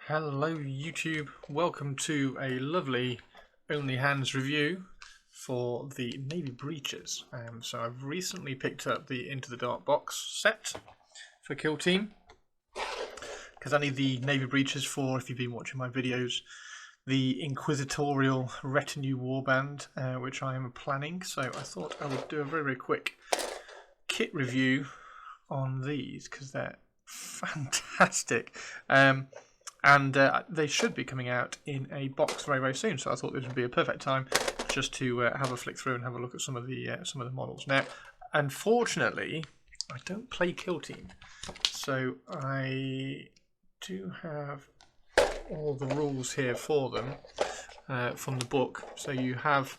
Hello YouTube, welcome to a lovely Only Hands review for the Navy Breachers. So I've recently picked up the Into the Dark box set for Kill Team because I need the Navy Breachers for, if you've been watching my videos, the Inquisitorial Retinue Warband, which I am planning. So I thought I would do a very quick kit review on these because they're fantastic. And they should be coming out in a box very soon. So I thought this would be a perfect time just to have a flick through and have a look at some of the models. Now, unfortunately, I don't play Kill Team, so I do have all the rules here for them from the book. So you have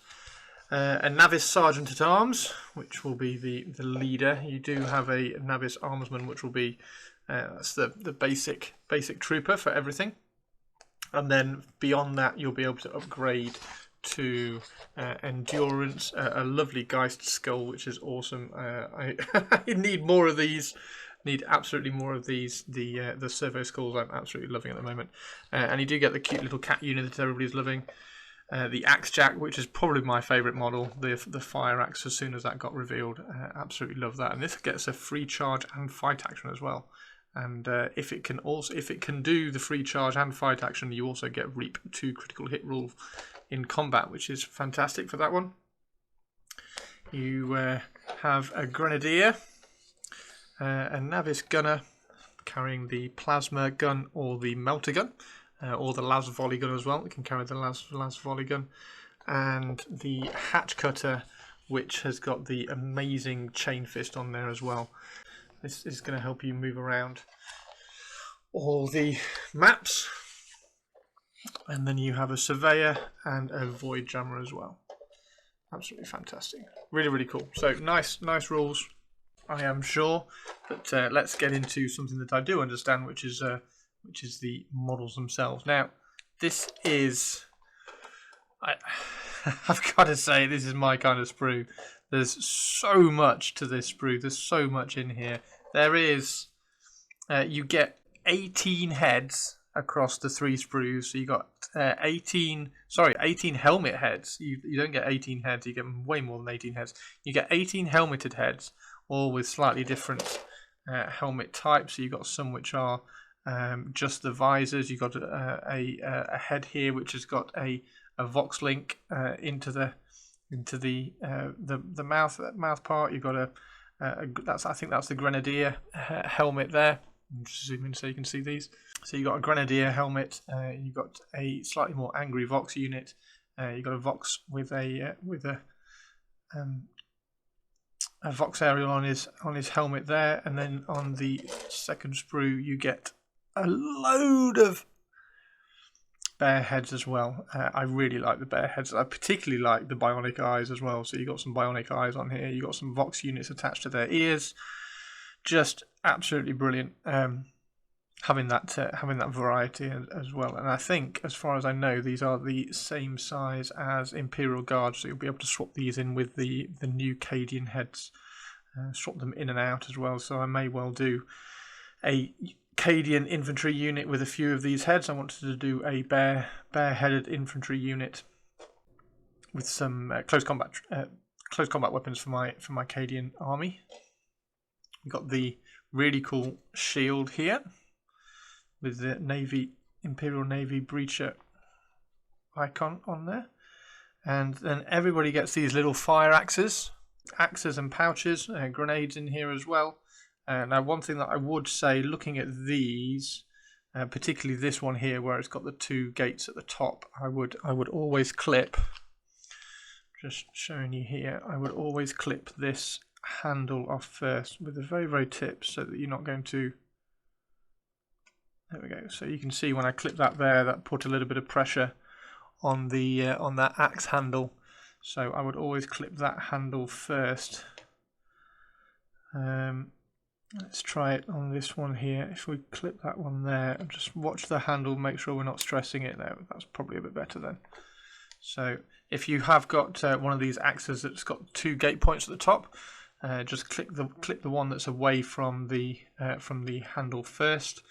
a Navis Sergeant at Arms, which will be the leader. You do have a Navis Armsman, which will be that's the basic trooper for everything, and then beyond that you'll be able to upgrade to endurance, a lovely Geist skull, which is awesome. I need more of these. Need absolutely more of these. The servo skulls I'm absolutely loving at the moment, and you do get the cute little cat unit that everybody's loving. The Axe Jack, which is probably my favourite model, the fire axe. As soon as that got revealed, absolutely love that. And this gets a free charge and fight action as well. And if it can do the free charge and fight action, you also get Reap 2 critical hit rule in combat, which is fantastic for that one. You have a Grenadier, a Navis Gunner carrying the plasma gun or the melter gun, or the las volley gun as well. It can carry the las volley gun, and the hatch cutter, which has got the amazing chain fist on there as well. This is going to help you move around all the maps. And then you have a Surveyor and a Void Jammer as well. Absolutely fantastic. Really cool. So nice rules, I am sure. But let's get into something that I do understand, which is the models themselves. Now, this is... I've got to say, this is my kind of sprue. There's so much to this sprue. There's so much in here. There is, you get 18 heads across the 3 sprues. So you got 18 helmet heads. You don't get 18 heads. You get way more than 18 heads. You get 18 helmeted heads, all with slightly different helmet types. So you've got some which are just the visors. You've got a head here which has got a Vox link into the mouth part. You've got I think that's the Grenadier helmet there. I'm just zooming so you can see these. So you've got a Grenadier helmet. You've got a slightly more angry Vox unit. You've got a Vox with a Vox aerial on his helmet there, and then on the second sprue you get a load of bear heads as well. I really like the bear heads. I particularly like the bionic eyes as well. So you got some bionic eyes on here. You got some Vox units attached to their ears. Just absolutely brilliant. Having that variety as well. And I think, as far as I know, these are the same size as Imperial Guards. So you'll be able to swap these in with the new Cadian heads. Swap them in and out as well. So I may well do a Cadian infantry unit with a few of these heads. I wanted to do a bear-headed infantry unit with some close combat weapons for my Cadian army. We've got the really cool shield here with the Imperial Navy Breacher icon on there, and then everybody gets these little fire axes and pouches, grenades in here as well. Now, one thing that I would say, looking at these, particularly this one here, where it's got the 2 gates at the top, I would always clip. Just showing you here, I would always clip this handle off first with the very tip, so that you're not going to. There we go. So you can see when I clip that there, that put a little bit of pressure on the on that axe handle. So I would always clip that handle first. Let's try it on this one here. If we clip that one there and just watch the handle, make sure we're not stressing it there. That's probably a bit better then. So if you have got one of these axes that's got 2 gate points at the top, just click the one that's away from the handle first.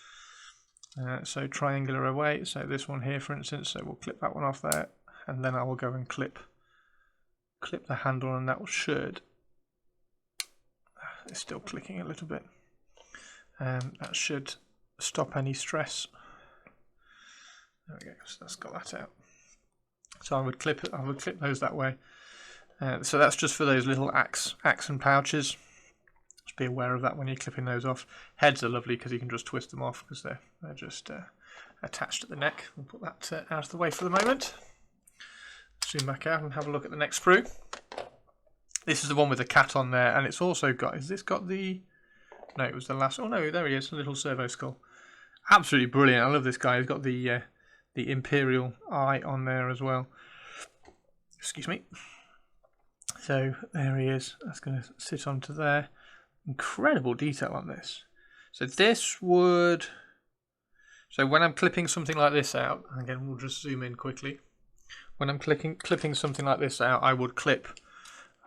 So triangular away, so this one here for instance, so we'll clip that one off there, and then I will go and clip the handle, and that should, it's still clicking a little bit, that should stop any stress. There we go, so that's got that out. So I would clip those that way. So that's just for those little axe and pouches. Just be aware of that when you're clipping those off. Heads are lovely because you can just twist them off because they're just attached at the neck. We'll put that out of the way for the moment. Zoom back out and have a look at the next sprue. This is the one with the cat on there, and it's also got, has this got the, no, it was the last, oh no, there he is, a little servo skull. Absolutely brilliant. I love this guy. He's got the Imperial eye on there as well. Excuse me. So there he is. That's going to sit onto there. Incredible detail on this. So this would, so when I'm clipping something like this out, again we'll just zoom in quickly. When I'm clipping something like this out, I would clip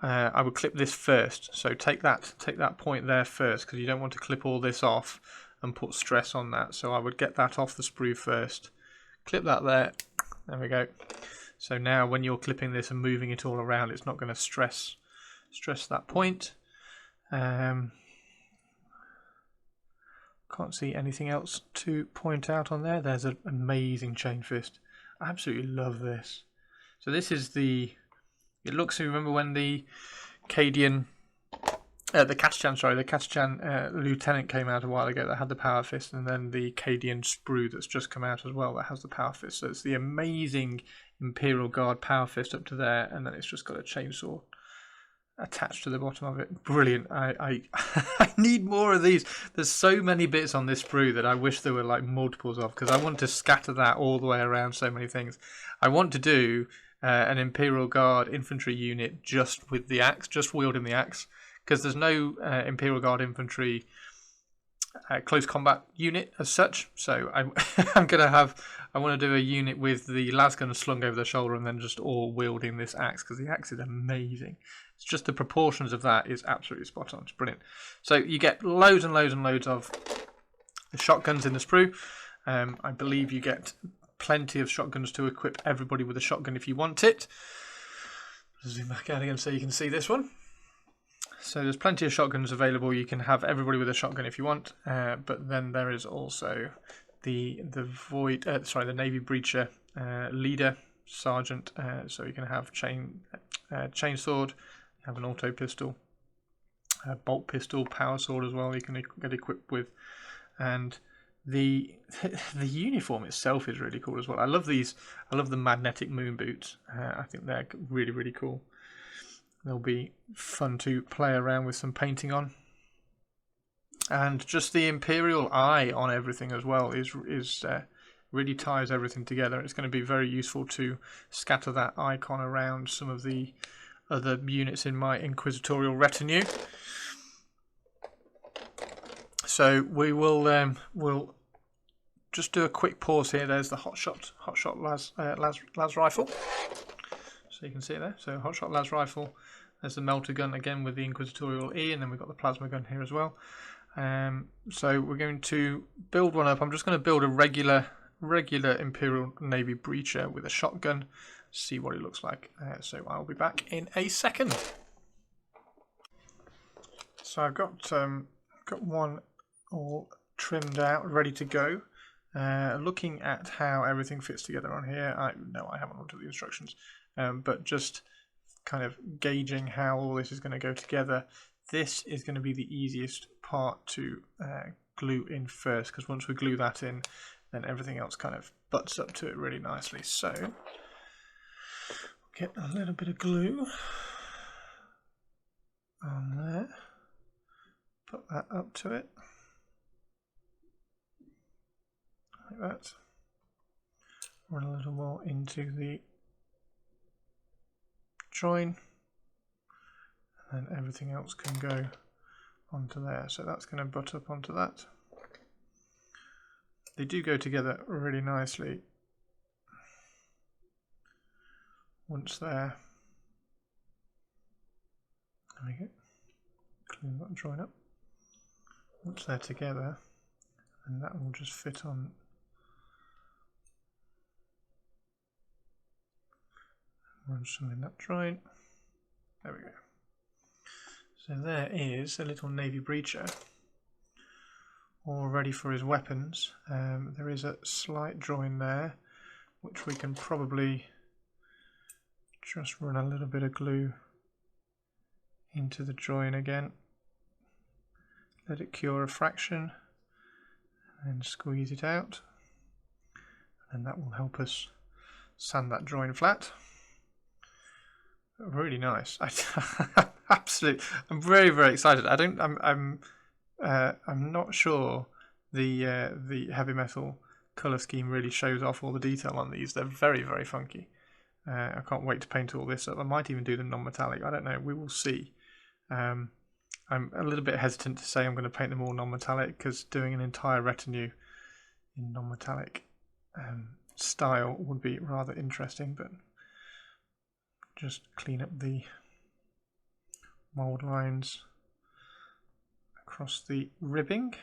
this first. So take that point there first, because you don't want to clip all this off and put stress on that. So I would get that off the sprue first. Clip that there. There we go. So now when you're clipping this and moving it all around, it's not going to stress that point. Can't see anything else to point out on there. There's an amazing chain fist. I absolutely love this. So this is the, it looks, remember when the Cadian, the Catachan lieutenant came out a while ago that had the power fist, and then the Cadian sprue that's just come out as well that has the power fist. So it's the amazing Imperial Guard power fist up to there, and then it's just got a chainsaw attached to the bottom of it. Brilliant. I need more of these. There's so many bits on this sprue that I wish there were like multiples of, because I want to scatter that all the way around so many things. I want to do an Imperial Guard infantry unit just with the axe, just wielding the axe, because there's no Imperial Guard infantry close combat unit as such. So I want to do a unit with the lasgun slung over the shoulder and then just all wielding this axe, because the axe is amazing. It's just the proportions of that is absolutely spot on. It's brilliant. So you get loads and loads and loads of the shotguns in the sprue. I believe you get plenty of shotguns to equip everybody with a shotgun if you want it. Zoom back out again so you can see this one. So there's plenty of shotguns available. You can have everybody with a shotgun if you want, but then there is also the Navy Breacher leader sergeant. So you can have chainsword, you have an auto pistol, a bolt pistol, power sword as well. You can get equipped with, and the uniform itself is really cool as well. I love these. I love the magnetic moon boots. I think they're really, really cool. They'll be fun to play around with some painting on. And just the Imperial eye on everything as well is really ties everything together. It's going to be very useful to scatter that icon around some of the other units in my inquisitorial retinue. So we will we'll just do a quick pause here. There's the hotshot las rifle. So you can see it there. So hotshot las rifle. There's the melter gun again with the inquisitorial E, and then we've got the plasma gun here as well. So we're going to build one up. I'm just going to build a regular Imperial Navy Breacher with a shotgun. See what it looks like. So I'll be back in a second. So I've got one all trimmed out, ready to go. Looking at how everything fits together on here, I haven't looked at the instructions, but just kind of gauging how all this is going to go together. This is going to be the easiest part to glue in first, because once we glue that in, then everything else kind of butts up to it really nicely. So get a little bit of glue on there, put that up to it like that, run a little more into the join, and then everything else can go onto there. So that's going to butt up onto that. They do go together really nicely once they're, there we go, clean that join up. Once they're together, and that will just fit on run some in that droid. There we go. So there is a little Navy Breacher, all ready for his weapons. There is a slight join there, which we can probably just run a little bit of glue into the join again. Let it cure a fraction, and squeeze it out, and that will help us sand that join flat. Really nice. Absolutely, I'm very excited. I'm not sure the heavy metal color scheme really shows off all the detail on these. They're very funky. I can't wait to paint all this up. I might even do the non-metallic. I don't know. We will see. I'm a little bit hesitant to say I'm going to paint them all non-metallic, because doing an entire retinue in non-metallic style would be rather interesting, but just clean up the mold lines across the ribbing. There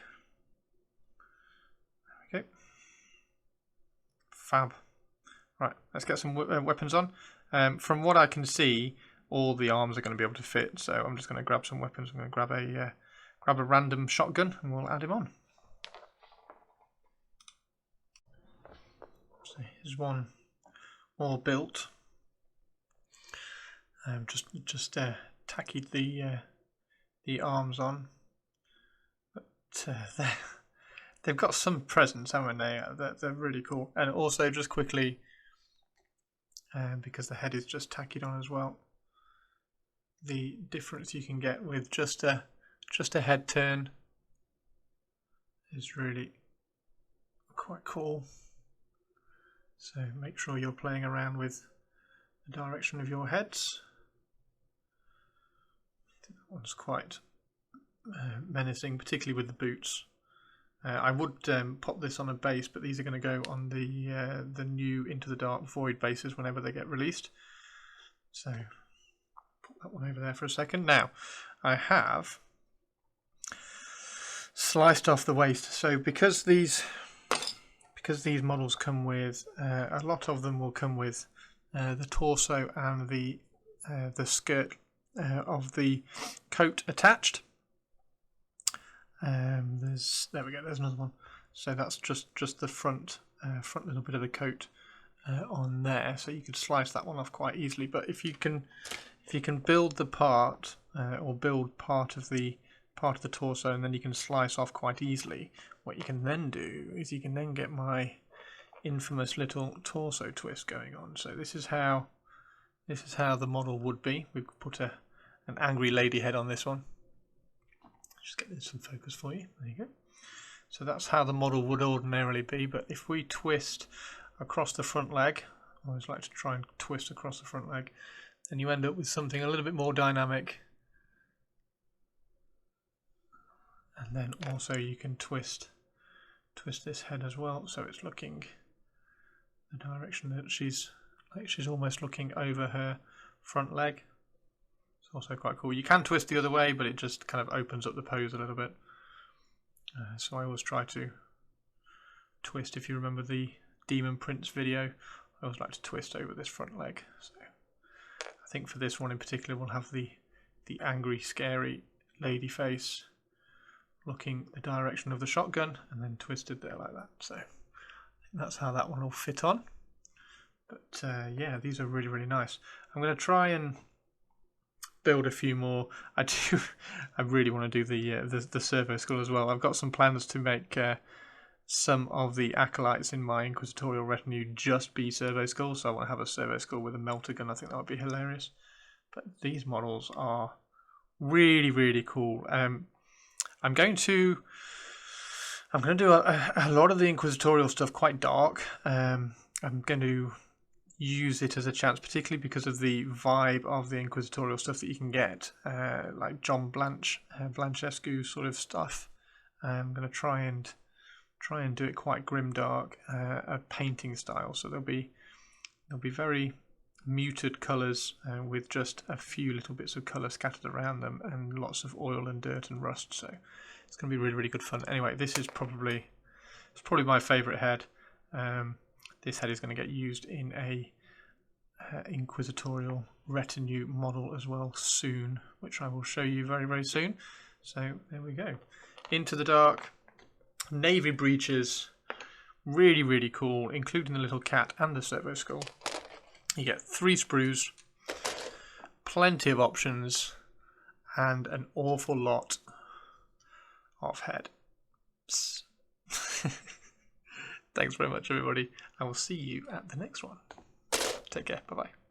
we go. Fab. Right, let's get some weapons on. From what I can see, all the arms are going to be able to fit, so I'm just going to grab some weapons. I'm going to grab a random shotgun, and we'll add him on. So here's one all built. Just tackied the arms on, but they've got some presence, haven't they? They're really cool. And also, just quickly, because the head is just tacked on as well, the difference you can get with just a head turn is really quite cool. So make sure you're playing around with the direction of your heads. I think that one's quite menacing, particularly with the boots. I would pop this on a base, but these are going to go on the new Into the Dark Void bases whenever they get released. So put that one over there for a second. Now I have sliced off the waist. So because these models come with a lot of them will come with the torso and the skirt of the coat attached. There we go. There's another one. So that's just the front little bit of the coat on there. So you could slice that one off quite easily. But if you can build the part or build part of the torso, and then you can slice off quite easily, what you can then do is you can then get my infamous little torso twist going on. So this is how the model would be. We've put an angry lady head on this one. Just get some focus for you. There you go. So that's how the model would ordinarily be, but if we twist across the front leg, I always like to try and twist across the front leg, then you end up with something a little bit more dynamic. And then also you can twist this head as well, so it's looking the direction that she's almost looking over her front leg. It's also quite cool. You can twist the other way, but it just kind of opens up the pose a little bit. So I always try to twist. If you remember the Demon Prince video, I always like to twist over this front leg. So I think for this one in particular, we'll have the angry, scary lady face looking the direction of the shotgun, and then twisted there like that. So I think that's how that one will fit on. But yeah, these are really nice. I'm going to try and build a few more. I really want to do the servo skull as well. I've got some plans to make some of the acolytes in my inquisitorial retinue just be servo skulls. So I want to have a servo skull with a melter gun. I think that would be hilarious. But these models are really cool. I'm going to do a lot of the inquisitorial stuff quite dark. I'm going to use it as a chance, particularly because of the vibe of the inquisitorial stuff that you can get, like John Blanchescu sort of stuff. I'm going to try and do it quite grimdark, a painting style. So there'll be very muted colours with just a few little bits of colour scattered around them, and lots of oil and dirt and rust. So it's going to be really good fun. Anyway, this is probably my favourite head. This head is going to get used in inquisitorial retinue model as well soon, which I will show you very, very soon. So there we go. Into the Dark, Navy Breachers, really, really cool, including the little cat and the servo skull. You get 3 sprues, plenty of options, and an awful lot of heads. Thanks very much, everybody. I will see you at the next one. Take care. Bye-bye.